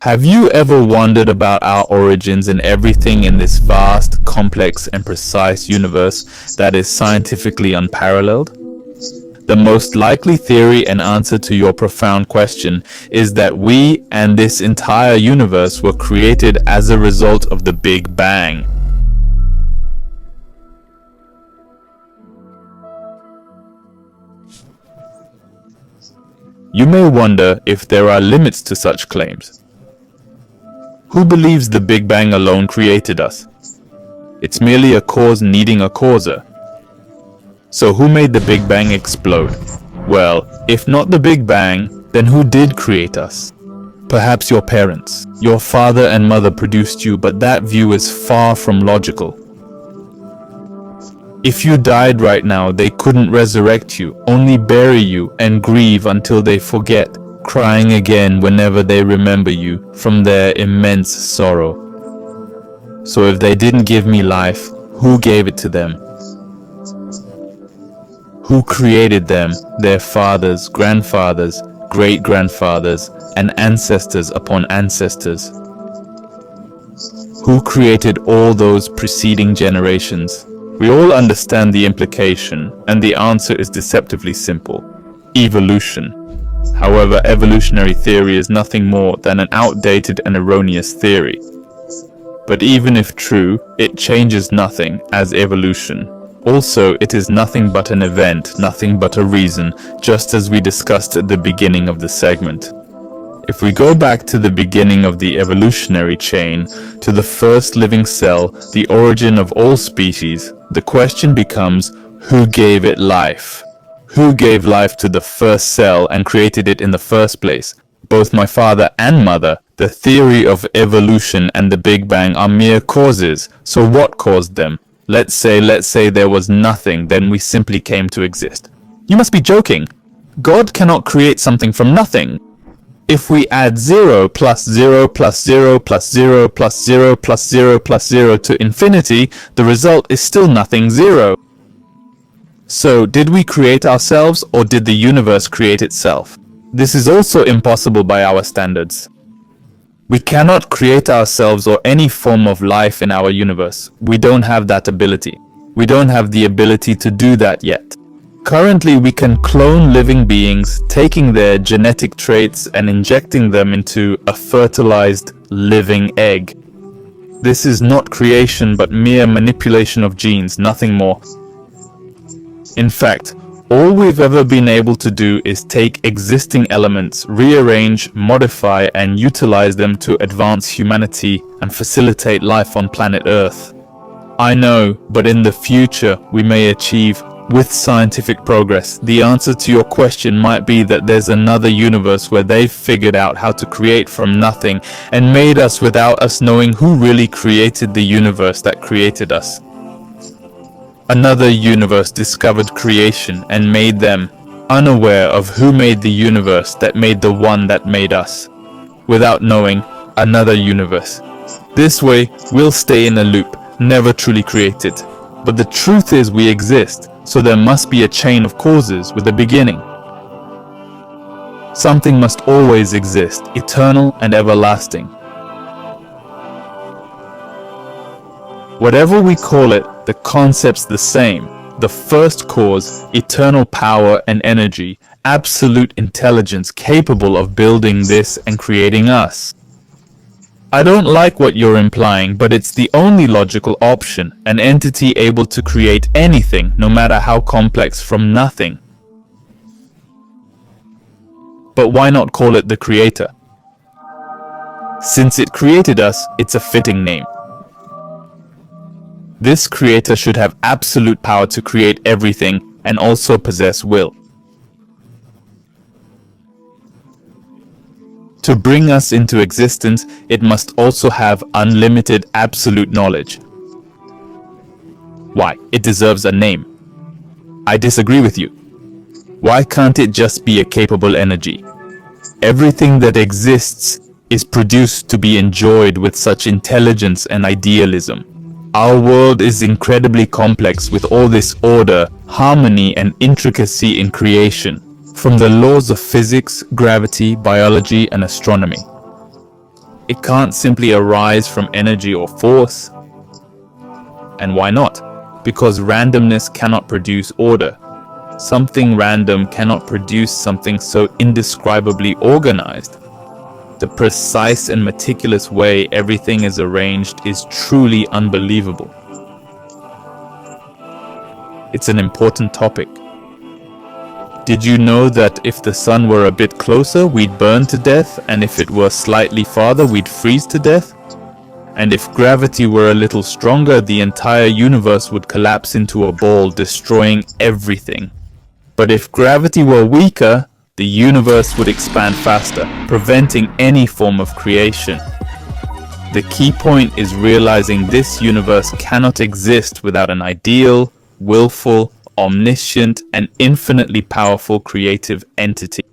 Have you ever wondered about our origins and everything in this vast, complex, and precise universe that is scientifically unparalleled? The most likely theory and answer to your profound question is that we and this entire universe were created as a result of the Big Bang. You may wonder if there are limits to such claims. Who believes the Big Bang alone created us? It's merely a cause needing a causer. So who made the Big Bang explode? Well, if not the Big Bang, then who did create us? Perhaps your parents. Your father and mother produced you, but that view is far from logical. If you died right now, they couldn't resurrect you, only bury you and grieve until they forget, crying again whenever they remember you from their immense sorrow. So if they didn't give me life, who gave it to them? Who created them, their fathers, grandfathers, great-grandfathers, and ancestors upon ancestors? Who created all those preceding generations? We all understand the implication, and the answer is deceptively simple: evolution. However, evolutionary theory is nothing more than an outdated and erroneous theory. But even if true, it changes nothing as evolution. Also, it is nothing but an event, nothing but a reason, just as we discussed at the beginning of the segment. If we go back to the beginning of the evolutionary chain, to the first living cell, the origin of all species, the question becomes, who gave it life? Who gave life to the first cell and created it in the first place? Both my father and mother, the theory of evolution and the Big Bang are mere causes. So what caused them? Let's say there was nothing, then we simply came to exist. You must be joking. God cannot create something from nothing. If we add 0 plus 0 plus 0 plus 0 plus 0 plus 0 plus 0 to infinity, the result is still nothing, 0. So, did we create ourselves, or did the universe create itself? This is also impossible by our standards. We cannot create ourselves or any form of life in our universe. We don't have that ability. We don't have the ability to do that yet. Currently, we can clone living beings, taking their genetic traits and injecting them into a fertilized living egg. This is not creation but mere manipulation of genes, nothing more. In fact, all we've ever been able to do is take existing elements, rearrange, modify, and utilize them to advance humanity and facilitate life on planet Earth. I know, but in the future, we may achieve, with scientific progress, the answer to your question might be that there's another universe where they've figured out how to create from nothing and made us without us knowing who really created the universe that created us. Another universe discovered creation and made them, unaware of who made the universe that made the one that made us, without knowing another universe. This way, we'll stay in a loop, never truly created. But the truth is we exist, so there must be a chain of causes with a beginning. Something must always exist, eternal and everlasting. Whatever we call it, the concept's the same. The first cause, eternal power and energy, absolute intelligence capable of building this and creating us. I don't like what you're implying, but it's the only logical option, an entity able to create anything, no matter how complex, from nothing. But why not call it the Creator? Since it created us, it's a fitting name. This Creator should have absolute power to create everything and also possess will. To bring us into existence, it must also have unlimited absolute knowledge. Why? It deserves a name. I disagree with you. Why can't it just be a capable energy? Everything that exists is produced to be enjoyed with such intelligence and idealism. Our world is incredibly complex with all this order, harmony, and intricacy in creation, from the laws of physics, gravity, biology, and astronomy. It can't simply arise from energy or force. And why not? Because randomness cannot produce order. Something random cannot produce something so indescribably organized. The precise and meticulous way everything is arranged is truly unbelievable. It's an important topic. Did you know that if the sun were a bit closer, we'd burn to death, and if it were slightly farther, we'd freeze to death? And if gravity were a little stronger, the entire universe would collapse into a ball, destroying everything. But if gravity were weaker, the universe would expand faster, preventing any form of creation. The key point is realizing this universe cannot exist without an ideal, willful, omniscient, and infinitely powerful creative entity.